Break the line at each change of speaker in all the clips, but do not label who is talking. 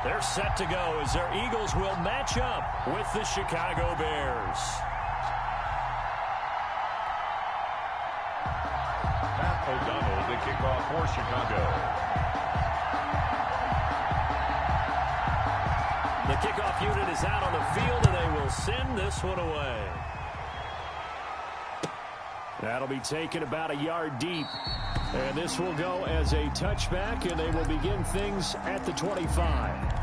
They're set to go as their Eagles will match up with the Chicago Bears.
Matt O'Donnell, the kickoff for Chicago.
The kickoff unit is out on the field, and they will send this one away. That'll be taken about a yard deep. And this will go as a touchback, and they will begin things at the 25.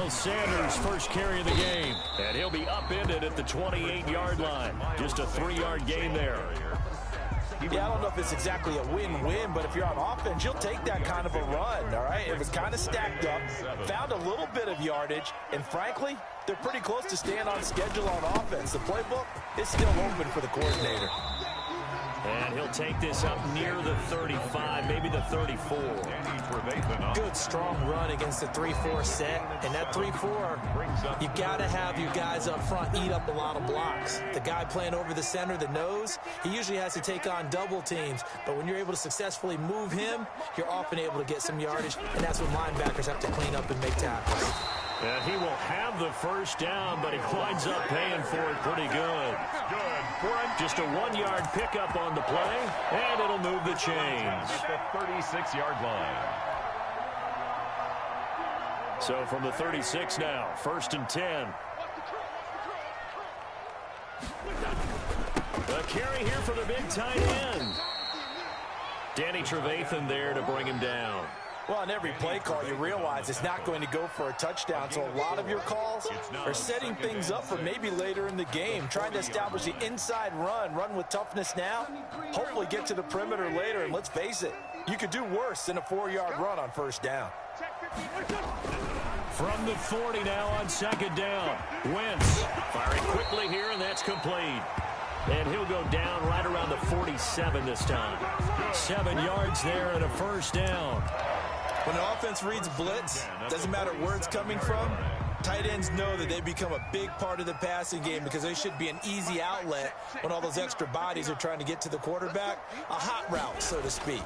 Sanders first carry of the game, and he'll be upended at the 28-yard line. Just a 3-yard gain there.
Yeah, I don't know if it's exactly a win-win, but if you're on offense, you'll take that kind of a run, all right? It was kind of stacked up, found a little bit of yardage, and frankly, they're pretty close to staying on schedule on offense. The playbook is still open for the coordinator.
And he'll take this up near the 35, maybe the 34.
Good, strong run against the 3-4 set. And that 3-4, you got to have your guys up front eat up a lot of blocks. The guy playing over the center, the nose, he usually has to take on double teams. But when you're able to successfully move him, you're often able to get some yardage. And that's when linebackers have to clean up and make tackles.
And he will have the first down, but he winds up paying for it pretty good. Just a 1-yard pickup on the play, and it'll move the chains.
At the 36-yard line.
So from the 36 now, 1st and 10. A carry here for the big tight end. Danny Trevathan there to bring him down.
Well, on every play call, you realize it's not going to go for a touchdown, so a lot of your calls are setting things up for maybe later in the game, trying to establish the inside run with toughness now, hopefully get to the perimeter later, and let's face it, you could do worse than a 4-yard run on first down.
From the 40 now on 2nd down, Wentz firing quickly here, and that's complete. And he'll go down right around the 47 this time. 7 yards there and a first down.
When an offense reads blitz, doesn't matter where it's coming from, tight ends know that they become a big part of the passing game because they should be an easy outlet when all those extra bodies are trying to get to the quarterback. A hot route, so to speak.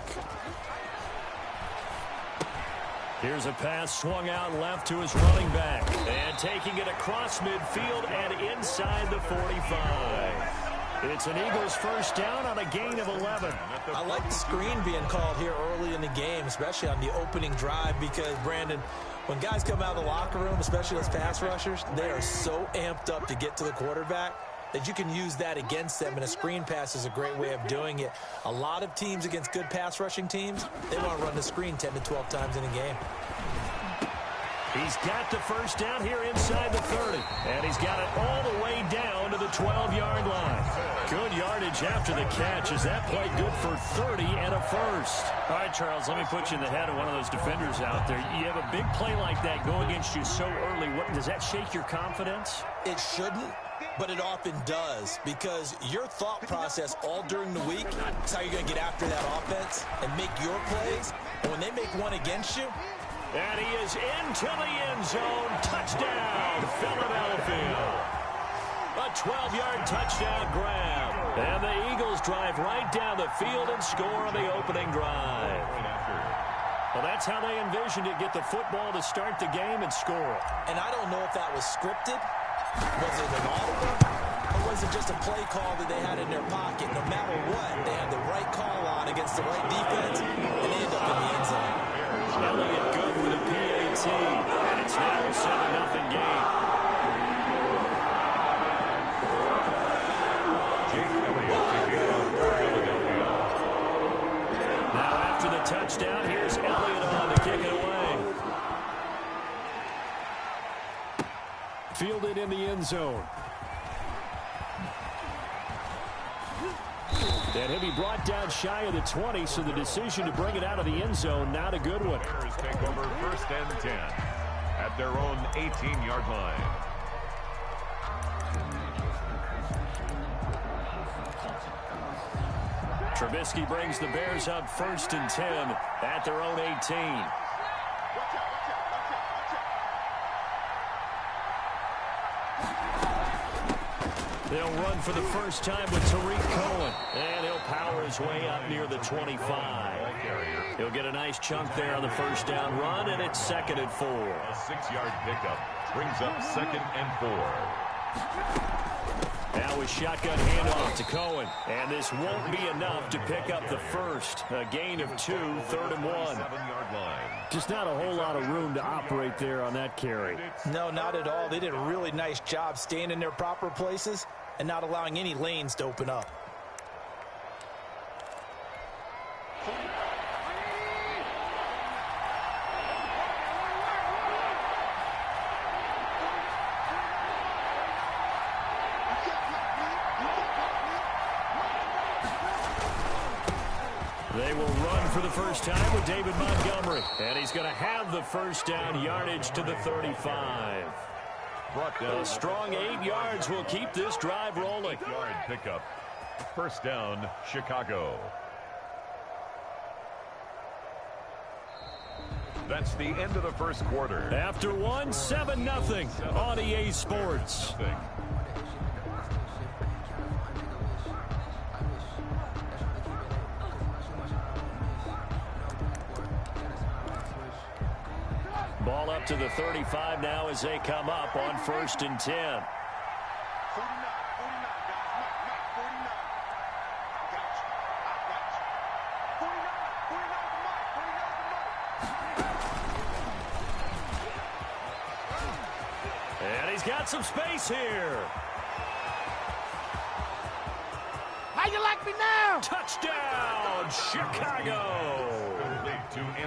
Here's a pass swung out left to his running back. And taking it across midfield and inside the 45. It's an Eagles first down on a gain of 11.
I like the screen being called here early in the game, especially on the opening drive, because, Brandon, when guys come out of the locker room, especially those pass rushers, they are so amped up to get to the quarterback that you can use that against them, and a screen pass is a great way of doing it. A lot of teams against good pass rushing teams, they want to run the screen 10 to 12 times in a game.
He's got the first down here inside the 30. And he's got it all the way down to the 12-yard line. Good yardage after the catch. Is that play good for 30 and a first? All right, Charles, let me put you in the head of one of those defenders out there. You have a big play like that go against you so early. Does that shake your confidence?
It shouldn't, but it often does, because your thought process all during the week is how you're going to get after that offense and make your plays. And when they make one against you,
and he is into the end zone. Touchdown, Philadelphia. A 12-yard touchdown grab. And the Eagles drive right down the field and score on the opening drive. Well, that's how they envisioned it. Get the football to start the game and score.
And I don't know if that was scripted. Was it an audible? Or was it just a play call that they had in their pocket? No matter what, they had the right call on against the right defense, and they end up in the end zone.
Elliott good with a PAT, and it's now a 7-0 game. Now after the touchdown, here's Elliott on to kick it away. Fielded in the end zone. And he'll be brought down shy of the 20, so the decision to bring it out of the end zone, not a good one.
Bears take over 1st and 10 at their own 18-yard line.
Trubisky brings the Bears up 1st and 10 at their own 18. They'll run for the first time with Tariq Cohen. And he'll power his way up near the 25. He'll get a nice chunk there on the first down run, and it's 2nd and 4.
A 6-yard pickup brings up 2nd and 4.
Now a shotgun handoff to Cohen. And this won't be enough to pick up the first. A gain of 2, 3rd and 1.
7-yard line.
Just not a whole lot of room to operate there on that carry.
No, not at all. They did a really nice job staying in their proper places and not allowing any lanes to open up.
They will run for the first time with David Montgomery. And he's going to have the first down yardage to the 35. A strong 8 yards will keep this drive rolling.
8-yard pickup. First down, Chicago. That's the end of the first quarter.
After one, 7-0 on EA Sports. Ball up to the 35 now as they come up on 1st and 10. And he's got some space here.
How you like me now?
Touchdown, Chicago.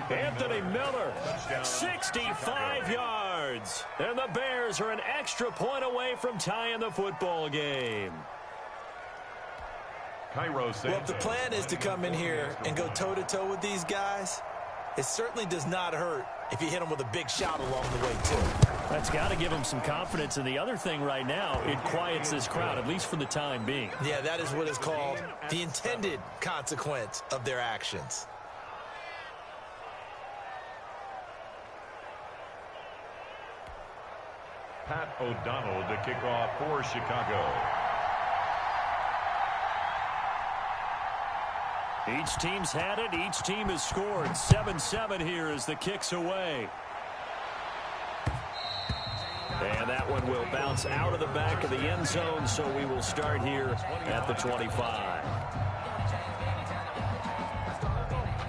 Anthony Miller, 65 yards. And the Bears are an extra point away from tying the football game.
Well, if the plan is to come in here and go toe-to-toe with these guys, it certainly does not hurt if you hit them with a big shot along the way, too.
That's got to give them some confidence. And the other thing right now, it quiets this crowd, at least for the time being.
Yeah, that is what is called the intended consequence of their actions.
Pat O'Donnell to kick off for Chicago.
Each team's had it. Each team has scored. 7-7 here as the kick's away. And that one will bounce out of the back of the end zone, so we will start here at the 25.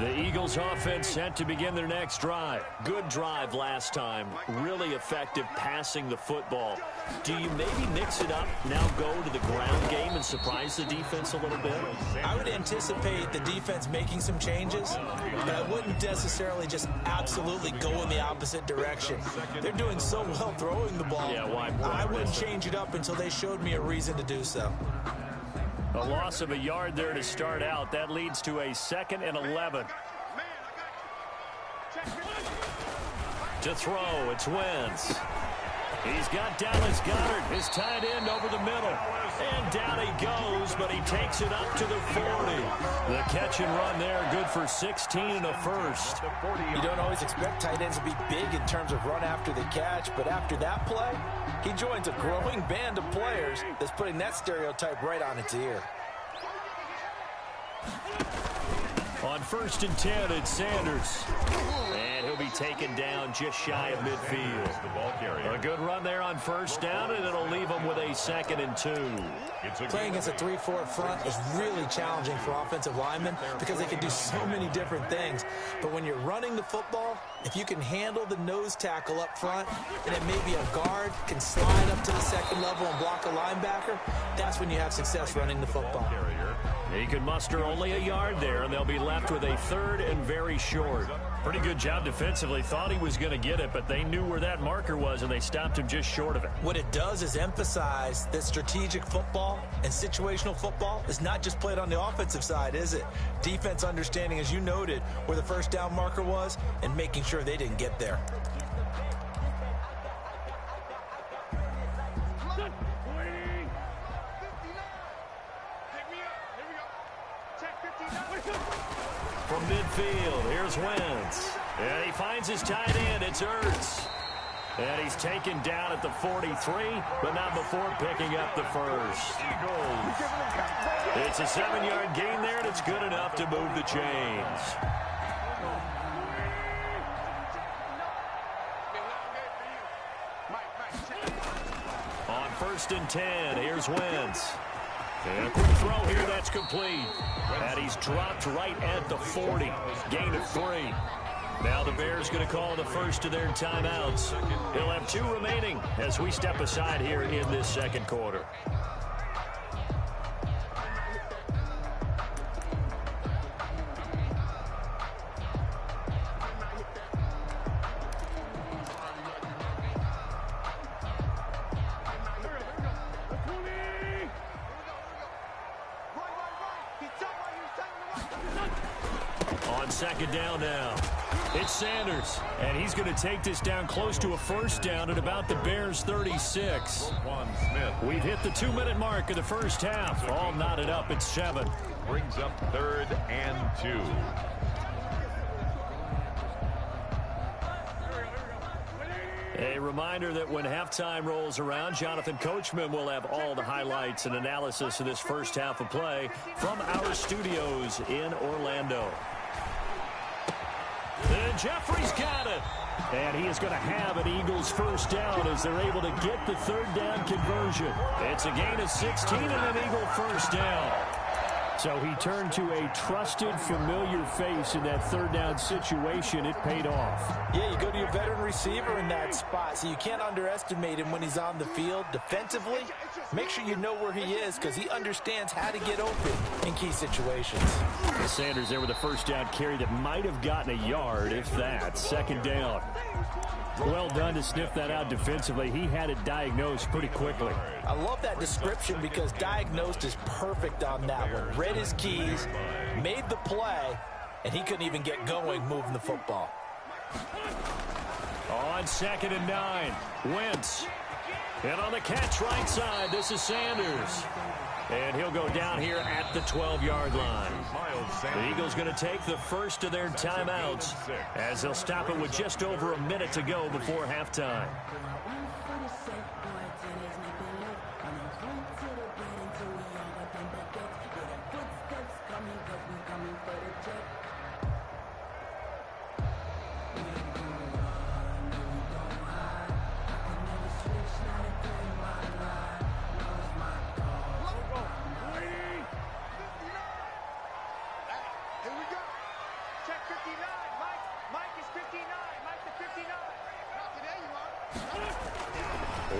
The Eagles offense set to begin their next drive. Good drive last time. Really effective passing the football. Do you maybe mix it up, now go to the ground game and surprise the defense a little bit?
I would anticipate the defense making some changes, but I wouldn't necessarily just absolutely go in the opposite direction. They're doing so well throwing the ball.
Yeah, why?
I wouldn't change it up until they showed me a reason to do so.
A loss of a yard there to start out. That leads to a 2nd and 11. To throw, it's Wentz. He's got Dallas Goedert, his tight end, over the middle. And down he goes, but he takes it up to the 40. The catch and run there, good for 16 and a first.
You don't always expect tight ends to be big in terms of run after the catch, but after that play, he joins a growing band of players that's putting that stereotype right on its ear.
On 1st and 10, it's Sanders. And he'll be taken down just shy of midfield.
The ball carrier.
A good run there on 1st down, and it'll leave him with a 2nd and 2.
Playing against a 3-4 front is really challenging for offensive linemen because they can do so many different things. But when you're running the football, if you can handle the nose tackle up front, and it may be a guard, can slide up to the 2nd level and block a linebacker, that's when you have success running the football.
He can muster only a yard there, and they'll be left with a 3rd and very short. Pretty good job defensively. Thought he was going to get it, but they knew where that marker was, and they stopped him just short of it.
What it does is emphasize that strategic football and situational football is not just played on the offensive side, is it? Defense understanding, as you noted, where the first down marker was and making sure they didn't get there.
From midfield, here's Wentz. And he finds his tight end. It's Ertz. And he's taken down at the 43, but not before picking up the first. It's a 7-yard gain there, and it's good enough to move the chains. On 1st and 10, here's Wentz. And a quick throw here, that's complete. And he's dropped right at the 40. Gain of 3. Now the Bears going to call the first of their timeouts. He'll have 2 remaining as we step aside here in this second quarter. On 2nd down now. It's Sanders, and he's going to take this down close to a first down at about the Bears' 36. We've hit the 2-minute mark of the first half. All knotted up at 7.
Brings up 3rd and 2.
A reminder that when halftime rolls around, Jonathan Coachman will have all the highlights and analysis of this first half of play from our studios in Orlando. And Jeffrey's got it. And he is going to have an Eagles first down as they're able to get the 3rd down conversion. It's a gain of 16 and an Eagle first down. So he turned to a trusted, familiar face in that 3rd down situation. It paid off.
Yeah, you go to your veteran receiver in that spot, so you can't underestimate him when he's on the field. Defensively, make sure you know where he is because he understands how to get open in key situations.
Sanders there with a first down carry that might have gotten a yard, if that. 2nd down. Well done to sniff that out defensively. He had it diagnosed pretty quickly.
I love that description because diagnosed is perfect on that one. Read his keys, made the play, and he couldn't even get going moving the football.
On 2nd and 9, Wentz. And on the catch right side, this is Sanders. And he'll go down here at the 12-yard line. The Eagles going to take the first of their timeouts as they'll stop it with just over a minute to go before halftime.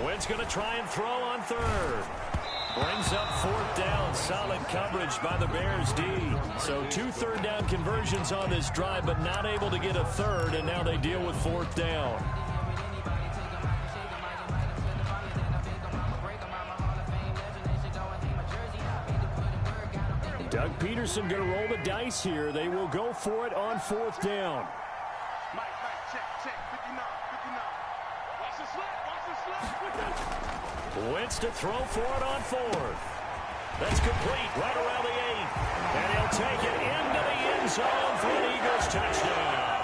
Wentz going to try and throw on 3rd. Brings up 4th down. Solid coverage by the Bears D. So 2 3rd down conversions on this drive, but not able to get a 3rd, and now they deal with 4th down. Doug Peterson going to roll the dice here. They will go for it on 4th down. Wentz to throw for it on 4th. That's complete right around the 8. And he'll take it into the end zone for an Eagles touchdown.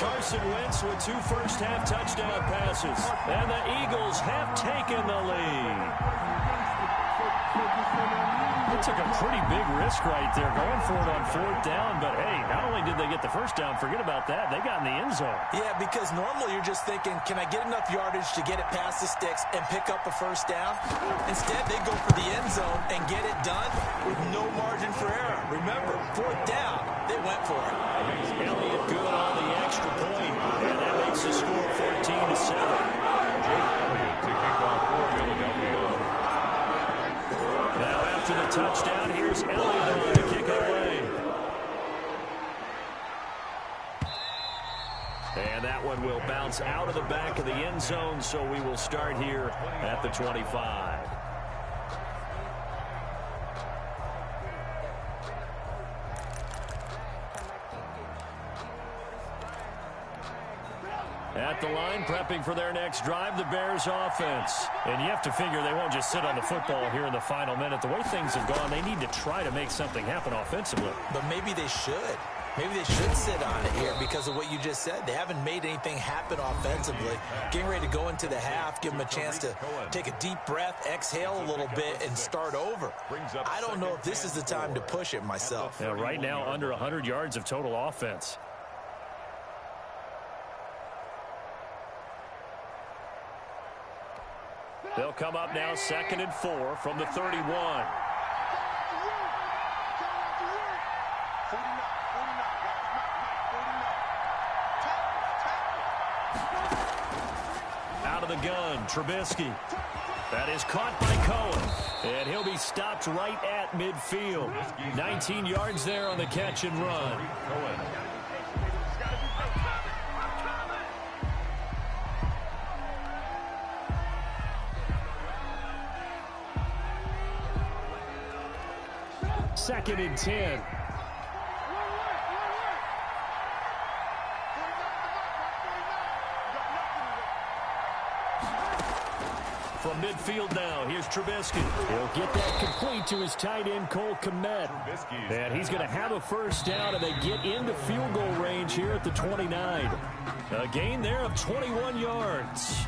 Carson Wentz with 2 first-half touchdown passes. And the Eagles have taken the lead. They took a pretty big risk right there going for it on 4th down. But, hey, not only did they get the first down, forget about that, they got in the end zone. Yeah, because normally you're just thinking, can I get enough yardage to get it past the sticks and pick up a first down? Instead, they go for the end zone and get it done with no margin for error. Remember, 4th down, they went for it. Elliott good on the extra point, and that makes the score 14-7.
Elliott to kick off for Philadelphia.
Now after the touchdown, here's Elliott to kick it away. And that one will bounce out of the back of the end zone, so we will start here at the 25. At the line, prepping for their next drive, the Bears offense. And you have to figure they won't just sit on the football here in the final minute. The way things have gone, they need to try to make something happen offensively.
But maybe they should. Maybe they should sit on it here because of what you just said. They haven't made anything happen offensively. Getting ready to go into the half, give them a chance to take a deep breath, exhale a little bit, and start over. I don't know if this is the time to push it myself.
Yeah, right now, under 100 yards of total offense. They'll come up now 2nd and 4 from the 31. Out of the gun, Trubisky. That is caught by Cohen, and he'll be stopped right at midfield. 19 yards there on the catch and run. Second and 10. From midfield now, here's Trubisky. He'll get that complete to his tight end, Cole Kmet. And he's going to have a first down, and they get into field goal range here at the 29. A gain there of 21 yards.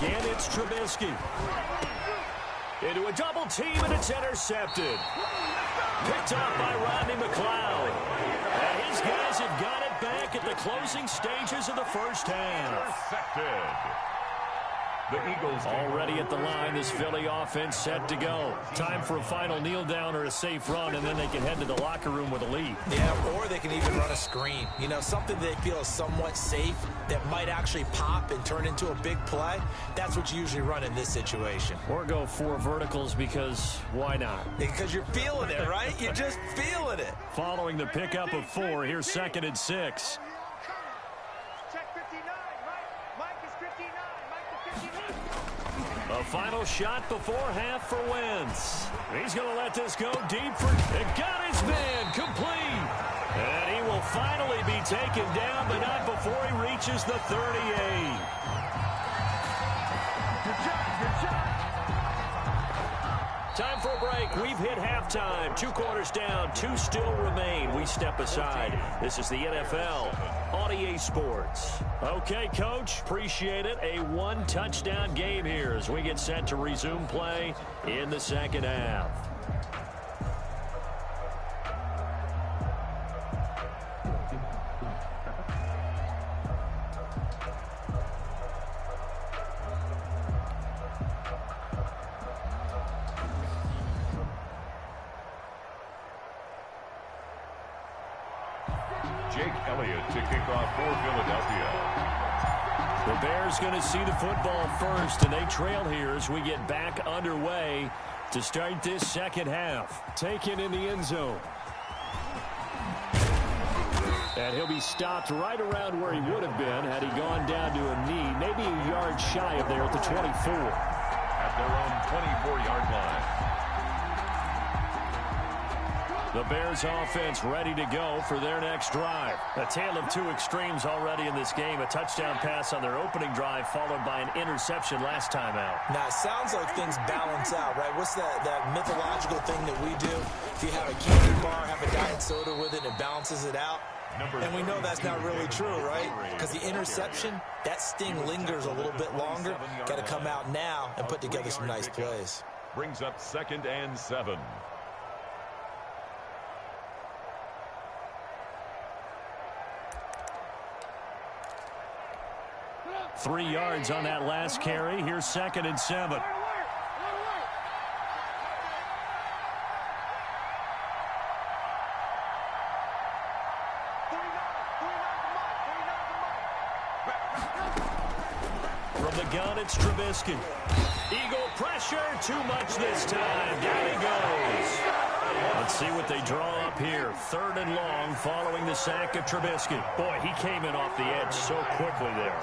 Again, it's Trubisky. Into a double team, and it's intercepted. Picked off by Rodney McLeod. And his guys have got it back at the closing stages of the first half.
Intercepted. The Eagles
already at the line. This Philly offense set to go. Time for a final kneel down or a safe run, and then they can head to the locker room with a lead.
Yeah, or they can even run a screen. You know, something they feel is somewhat safe that might actually pop and turn into a big play. That's what you usually run in this situation.
Or go 4 verticals because why not?
Because you're feeling it, right? You're just feeling it.
Following the pickup of 4, here's 2nd and 6. A final shot before half for Wentz. He's going to let this go deep for... It got his man complete. And he will finally be taken down, but not before he reaches the 38. Time for a break. We've hit halftime. 2 quarters down. 2 still remain. We step aside. This is the NFL on EA Sports. Okay, Coach. Appreciate it. A 1-touchdown game here as we get set to resume play in the second half.
To kick off for Philadelphia.
The Bears going to see the football first, and they trail here as we get back underway to start this second half. Taken in the end zone. And he'll be stopped right around where he would have been had he gone down to a knee, maybe a yard shy of there at the 24.
At their own 24-yard line.
The Bears offense ready to go for their next drive. A tale of 2 extremes already in this game. A touchdown pass on their opening drive followed by an interception last time out.
Now, it sounds like things balance out, right? What's that mythological thing that we do? If you have a candy bar, have a diet soda with it, and it balances it out. And we know that's not really true, right? Because the interception, that sting lingers a little bit longer. Got to come out now and put together some nice plays.
Brings up 2nd and 7.
3 yards on that last carry. Here's 2nd and 7. From the gun, it's Trubisky. Eagle pressure, too much this time. Down he goes. Let's see what they draw up here. 3rd and long following the sack of Trubisky. Boy, he came in off the edge so quickly there.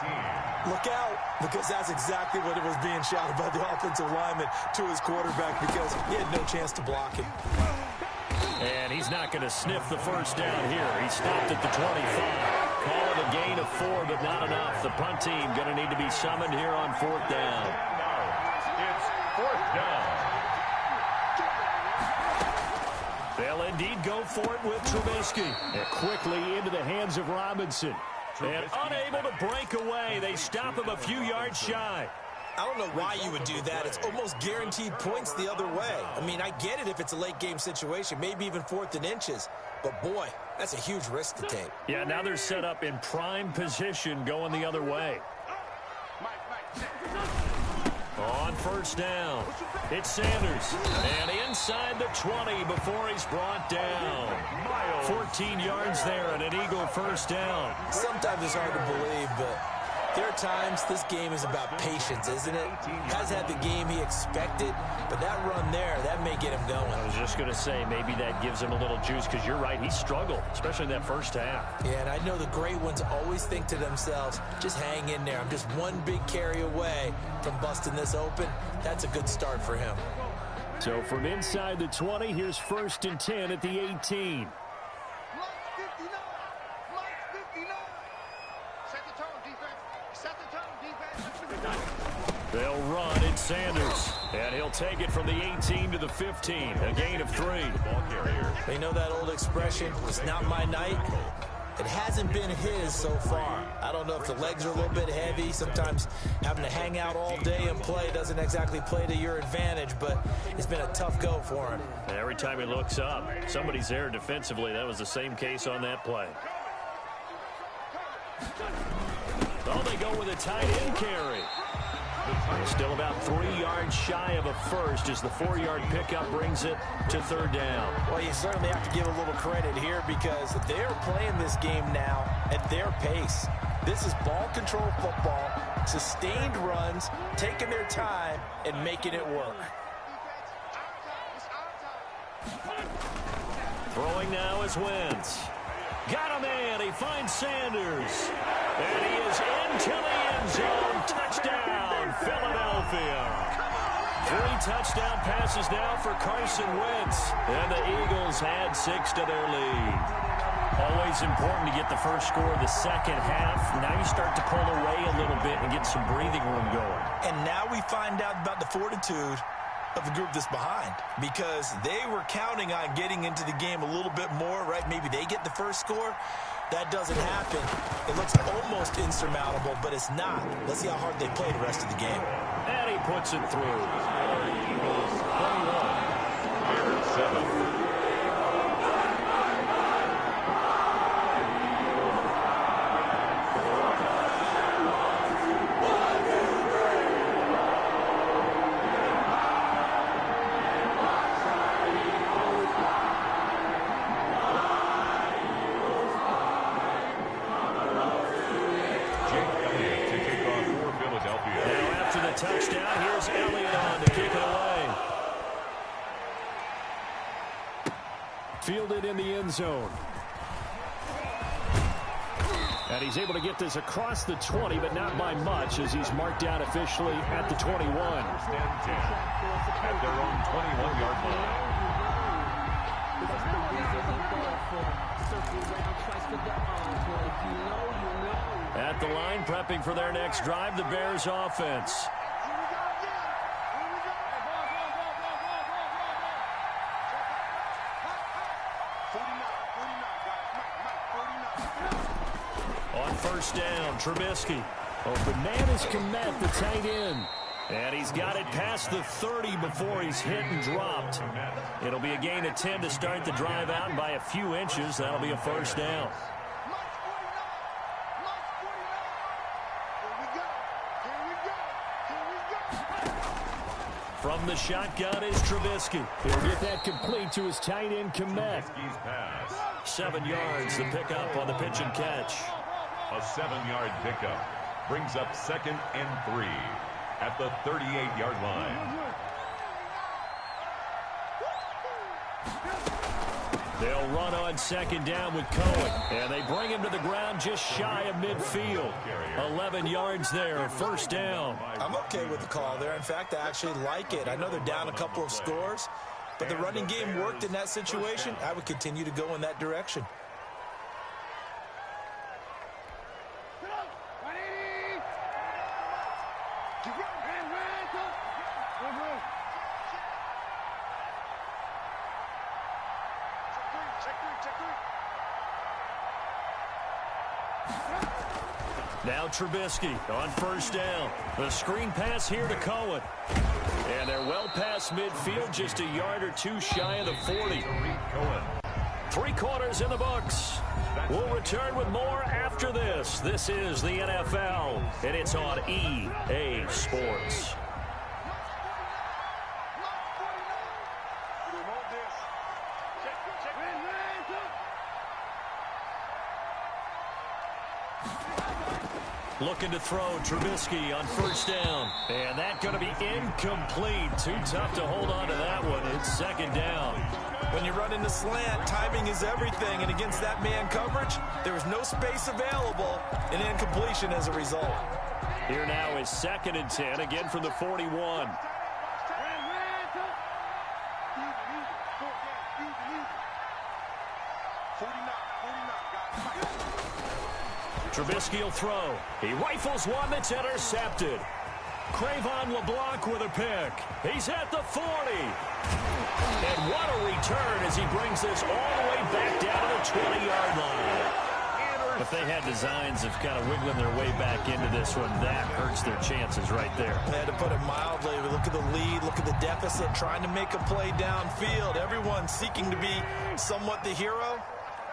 Look out. Because that's exactly what it was being shouted by the offensive lineman to his quarterback because he had no chance to block him.
And he's not going to sniff the first down here. He stopped at the 25. Call it a gain of 4, but not enough. The punt team going to need to be summoned here on 4th down.
It's 4th down.
They'll indeed go for it with Trubisky. And quickly into the hands of Robinson. And unable to break away. They stop him a few yards shy.
I don't know why you would do that. It's almost guaranteed points the other way. I mean, I get it if it's a late game situation, maybe even 4th and inches. But, boy, that's a huge risk to take.
Yeah, now they're set up in prime position going the other way. On 1st down, it's Sanders. And inside the 20 before he's brought down. 14 yards there and an Eagle 1st down.
Sometimes it's hard to believe, but there are times this game is about patience, isn't it? Has had the game he expected, but that run there, that may get him going.
I was just going to say, maybe that gives him a little juice because you're right, he struggled, especially in that first half.
Yeah, and I know the great ones always think to themselves, just hang in there. I'm just one big carry away from busting this open. That's a good start for him.
So from inside the 20, here's 1st and 10 at the 18. They'll run. It's Sanders. And he'll take it from the 18 to the 15. A gain of 3.
Ball carrier.
They know that old expression, it's not my night. It hasn't been his so far. I don't know if the legs are a little bit heavy. Sometimes having to hang out all day and play doesn't exactly play to your advantage, but it's been a tough go for him.
Every time he looks up, somebody's there defensively. That was the same case on that play. Oh, they go with a tight end carry. Still about 3 yards shy of a first as the 4-yard pickup brings it to 3rd down.
Well, you certainly have to give a little credit here because they're playing this game now at their pace. This is ball control football, sustained runs, taking their time, and making it work.
Throwing now is Wentz. Got a man. He finds Sanders. And he is into the end zone. Touchdown, Philadelphia. 3 touchdown passes now for Carson Wentz. And the Eagles add 6 to their lead. Always important to get the first score of the second half. Now you start to pull away a little bit and get some breathing room going.
And now we find out about the fortitude of the group that's behind because they were counting on getting into the game a little bit more, right? Maybe they get the first score. That doesn't happen. It looks almost insurmountable, but it's not. Let's see how hard they play the rest of the game.
And he puts it through.
Eagles 21, 7.
Touchdown. Here's Elliott on to kick it away. Fielded in the end zone. And he's able to get this across the 20, but not by much as he's marked down officially at the 21.
Stand 10 at their own 21-yard line.
At the line, prepping for their next drive, the Bears offense. On 1st down, Trubisky. Open man is Kmet, the tight end. And he's got it past the 30 before he's hit and dropped. It'll be a gain of 10 to start the drive out, and by a few inches, that'll be a 1st down. From the shotgun is Trubisky. He'll get that complete to his tight end, Kmet. 7 yards, the pickup on the pitch and catch.
A 7-yard pickup brings up 2nd and 3 at the 38-yard line.
They'll run on second down with Cohen. And they bring him to the ground just shy of midfield. 11 yards there, first down.
I'm okay with the call there. In fact, I actually like it. I know they're down a couple of scores, but the running game worked in that situation. I would continue to go in that direction.
Now Trubisky on first down. The screen pass here to Cohen. And they're well past midfield, just a yard or two shy of the 40. 3 quarters in the books. We'll return with more after this. This is the NFL, and it's on EA Sports. Looking to throw, Trubisky on first down. And that's going to be incomplete. Too tough to hold on to that one. It's second down.
When you run in the slant, timing is everything. And against that man coverage, there was no space available. An incompletion as a result.
Here now is 2nd and 10, again from the 41. Trubisky will throw. He rifles one that's intercepted. Cravon LeBlanc with a pick. He's at the 40. And what a return as he brings this all the way back down to the 20-yard line. If they had designs of kind of wiggling their way back into this one, that hurts their chances right there.
They had to put it mildly. Look at the lead, look at the deficit, trying to make a play downfield. Everyone seeking to be somewhat the hero.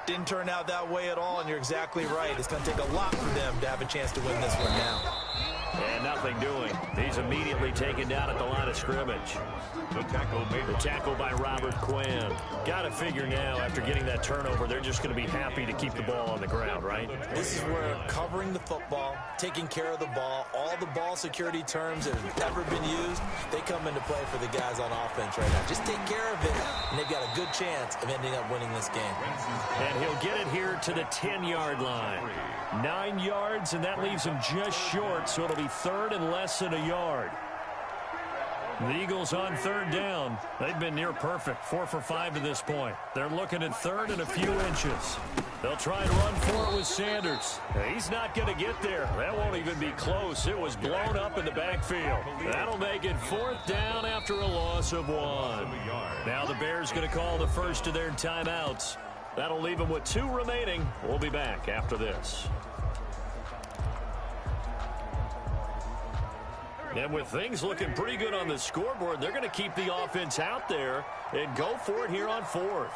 Didn't turn out that way at all, and you're exactly right. It's going to take a lot for them to have a chance to win this one now.
And nothing doing. He's immediately taken down at the line of scrimmage.
The
tackle by Robert Quinn. Got to figure now, after getting that turnover, they're just going to be happy to keep the ball on the ground, right?
This is where covering the football, taking care of the ball, all the ball security terms that have ever been used, they come into play for the guys on offense right now. Just take care of it, and they've got a good chance of ending up winning this game.
And he'll get it here to the 10-yard line. 9 yards, and that leaves him just short, so it'll be 3rd and less than a yard. The Eagles on 3rd down. They've been near perfect, 4 for 5 to this point. They're looking at 3rd and a few inches. They'll try and run for it with Sanders. He's not going to get there. That won't even be close. It was blown up in the backfield. That'll make it 4th down after a loss of 1. Now the Bears going to call the first of their timeouts. That'll leave them with 2 remaining. We'll be back after this. And with things looking pretty good on the scoreboard, they're going to keep the offense out there and go for it here on 4th.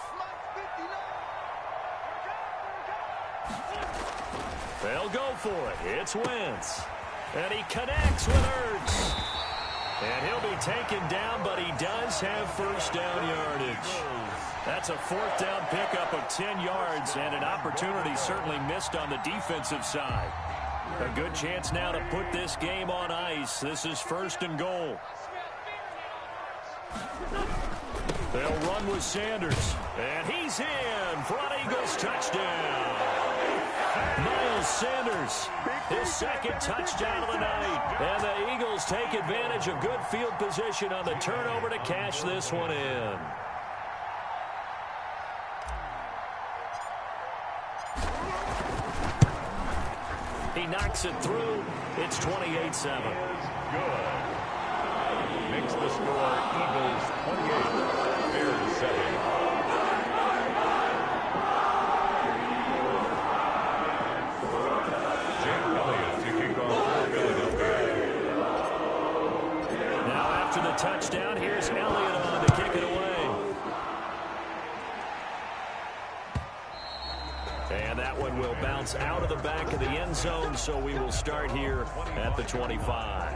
They'll go for it. It's Wentz. And he connects with Ertz. And he'll be taken down, but he does have first down yardage. That's a 4th down pickup of 10 yards, and an opportunity certainly missed on the defensive side. A good chance now to put this game on ice. This is 1st and goal. They'll run with Sanders. And he's in for an Eagles touchdown. Miles Sanders, his 2nd touchdown of the night. And the Eagles take advantage of good field position on the turnover to cash this one in. He knocks it through. It's 28-7.
Good. Makes the score Eagles 28, Bears 7. Jake Elliott to kick off for Philadelphia.
Now after the touchdown, here's Elliott on to kick it away. And that one will bounce out of the back of the end zone, so we will start here at the 25.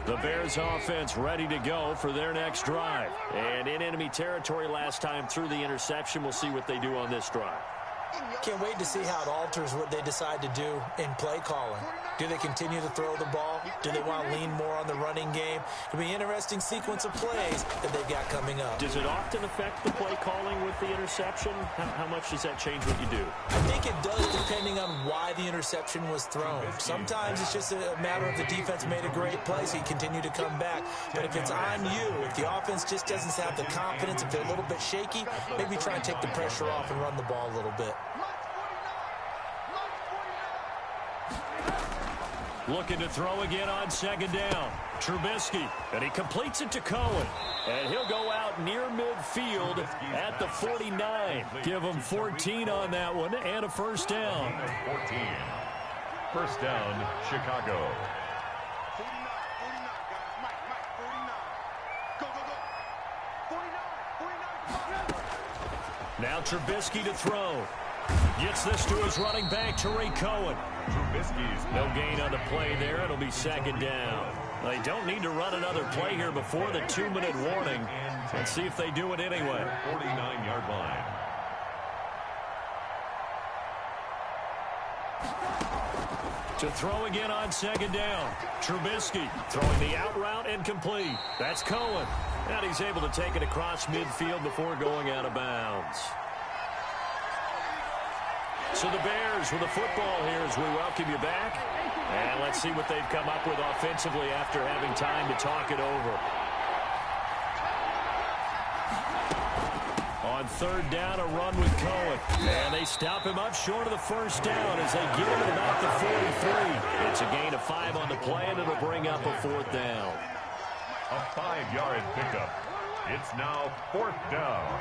The Bears offense ready to go for their next drive. And in enemy territory last time through the interception. We'll see what they do on this drive.
Can't wait to see how it alters what they decide to do in play calling. Do they continue to throw the ball? Do they want to lean more on the running game? It'll be an interesting sequence of plays that they've got coming up.
Does it often affect the play calling with the interception? How much does that change what you do?
I think it does, depending on why the interception was thrown. Sometimes it's just a matter of the defense made a great play, so you continue to come back. But if it's on you, if the offense just doesn't have the confidence, if they're a little bit shaky, maybe try and take the pressure off and run the ball a little bit.
Looking to throw again on second down. Trubisky, and he completes it to Cohen. And he'll go out near midfield at the 49. Give him 14 on that one and a first down.
14. First down, Chicago.
Now Trubisky to throw. Gets this to his running back, Tariq Cohen.
Trubisky's
No gain on the play there. It'll be second down. They don't need to run another play here before the 2-minute warning. Let's see if they do it anyway.
49-yard line.
To throw again on second down. Trubisky throwing the out route incomplete. That's Cohen. And he's able to take it across midfield before going out of bounds. So the Bears with the football here as we welcome you back. And let's see what they've come up with offensively after having time to talk it over. On third down, a run with Cohen. And they stop him up short of the first down as they get him at about the 43. It's a gain of 5 on the play, and it'll bring up a fourth down.
A 5-yard pickup. It's now fourth down.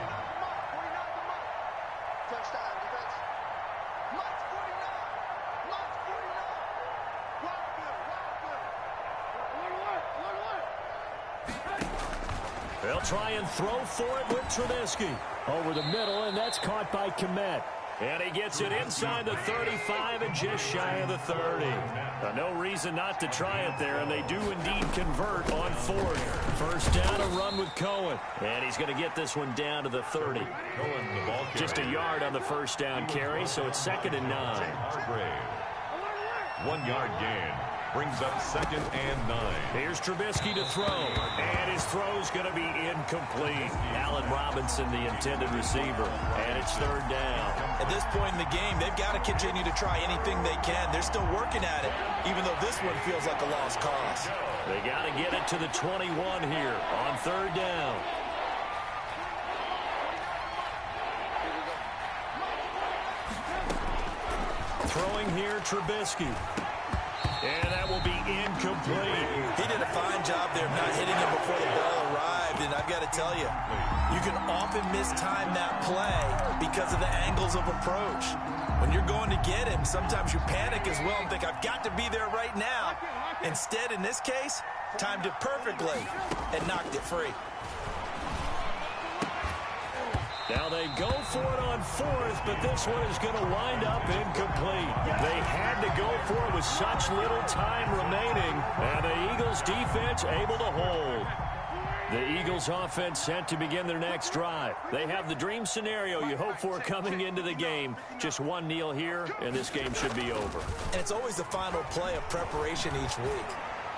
They'll try and throw for it with Trubisky. Over the middle, and that's caught by Kmet. And he gets it inside the 35 and just shy of the 30. No reason not to try it there, and they do indeed convert on fourth. First down, a run with Cohen. And he's going to get this one down to the 30. Just a yard on the first down carry, so it's 2nd and 9.
1 yard gain. Brings up 2nd and 9.
Here's Trubisky to throw. And his throw's going to be incomplete. Allen Robinson, the intended receiver. And it's 3rd down.
At this point in the game, they've got to continue to try anything they can. They're still working at it, even though this one feels like a lost cause.
They got to get it to the 21 here on 3rd down. Throwing here, Trubisky. And that will be incomplete.
He did a fine job there of not hitting him before the ball arrived, and I've got to tell you, you can often mistime that play because of the angles of approach. When you're going to get him, sometimes you panic as well and think, I've got to be there right now. Instead, in this case, timed it perfectly and knocked it free.
Now they go for it on fourth, but this one is going to wind up incomplete. They had to go for it with such little time remaining, and the Eagles defense able to hold. The Eagles offense set to begin their next drive. They have the dream scenario you hope for coming into the game. Just one kneel here, and this game should be over.
And it's always the final play of preparation each week.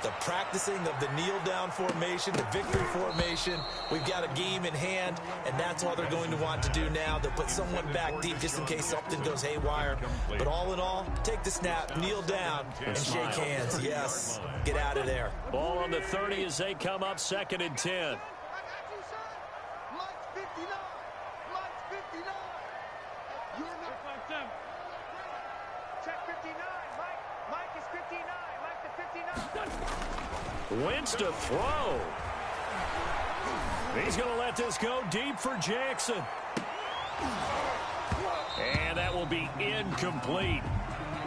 The practicing of the kneel-down formation, the victory formation. We've got a game in hand, and that's all they're going to want to do now. They'll put someone back deep just in case something goes haywire. But all in all, take the snap, kneel down, and shake hands. Yes, get out of there.
Ball on the 30 as they come up 2nd and 10. Wentz to throw. He's going to let this go deep for Jackson. And that will be incomplete.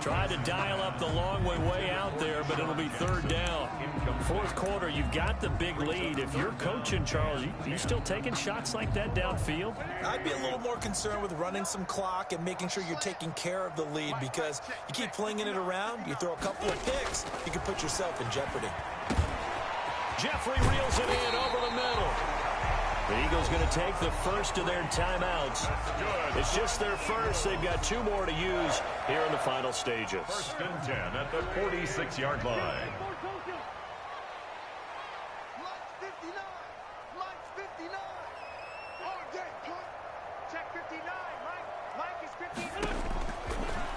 Tried to dial up the long way out there, but it'll be 3rd down. 4th quarter, you've got the big lead. If you're coaching, Charles, you still taking shots like that downfield?
I'd be a little more concerned with running some clock and making sure you're taking care of the lead, because you keep flinging it around, you throw a couple of picks, you can put yourself in jeopardy.
Jeffrey reels it in over the middle. The Eagles going to take the first of their timeouts. It's just their first. They've got 2 more to use here in the final stages.
1st and 10 at the 46-yard line.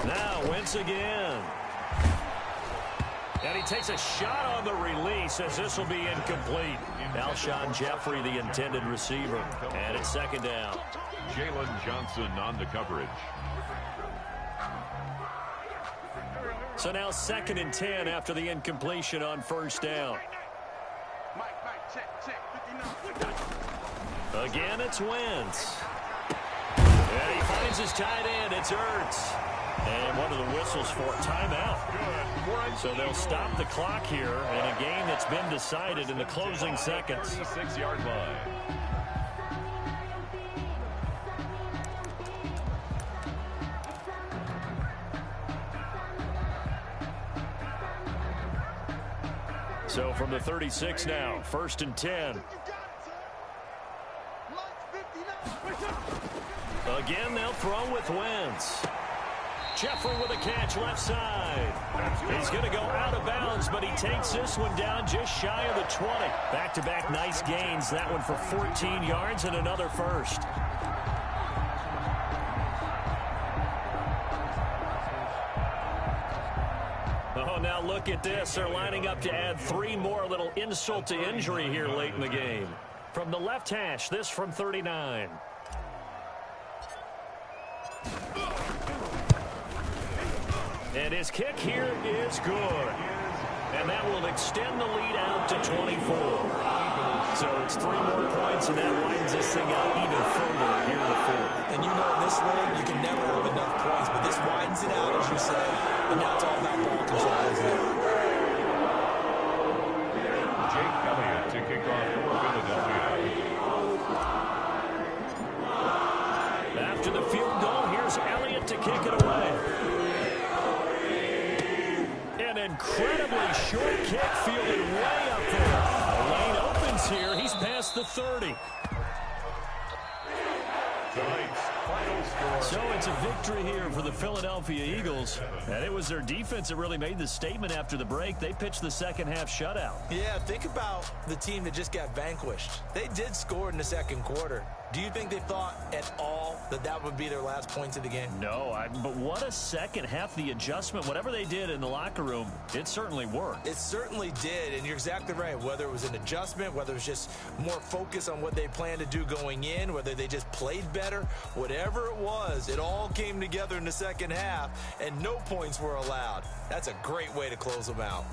Now Wentz again. And he takes a shot on the release as this will be incomplete. Alshon Jeffrey, the intended receiver. And it's 2nd down.
Jalen Johnson on the coverage.
So now 2nd and 10 after the incompletion on 1st down. Again, it's Wentz. And he finds his tight end. It's Ertz. And one of the whistles for timeout. So they'll stop the clock here in a game that's been decided in the closing seconds.
36-yard line.
So from the 36 now, 1st and 10. Again, they'll throw with Wentz. Jeffrey with a catch left side. He's going to go out of bounds, but he takes this one down just shy of the 20. Back-to-back nice gains. That one for 14 yards and another first. Oh, now look at this. They're lining up to add 3 more. A little insult to injury here late in the game. From the left hash, this from 39. And his kick here is good. And that will extend the lead out to 24. So it's 3 more points, and that widens this thing out even further here in the 4th.
And you know in this league, you can never have enough points, but this widens it out, as you said. And now it's all about ball control, isn't it?
Jake Elliott to kick off for Philadelphia.
After the field goal, here's Elliott to kick it away. An incredibly short kick fielded way up there. The lane opens here. He's past the 30.
Tonight's final score.
So it's a victory here for the Philadelphia Eagles. And it was their defense that really made the statement after the break. They pitched the second half shutout.
Yeah, think about the team that just got vanquished. They did score in the 2nd quarter. Do you think they thought at all that that would be their last points of the game?
No, but what a second half. The adjustment, whatever they did in the locker room, it certainly worked.
It certainly did, and you're exactly right. Whether it was an adjustment, whether it was just more focus on what they planned to do going in, whether they just played better, whatever it was, it all came together in the second half, and no points were allowed. That's a great way to close them out.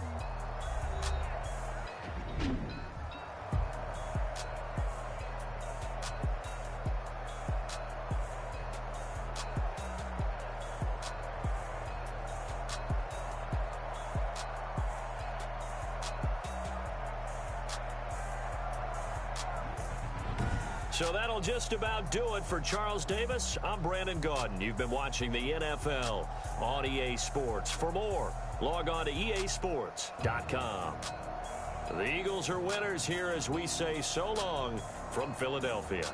So that'll just about do it for Charles Davis. I'm Brandon Gaudin. You've been watching the NFL on EA Sports. For more, log on to easports.com. The Eagles are winners here as we say so long from Philadelphia.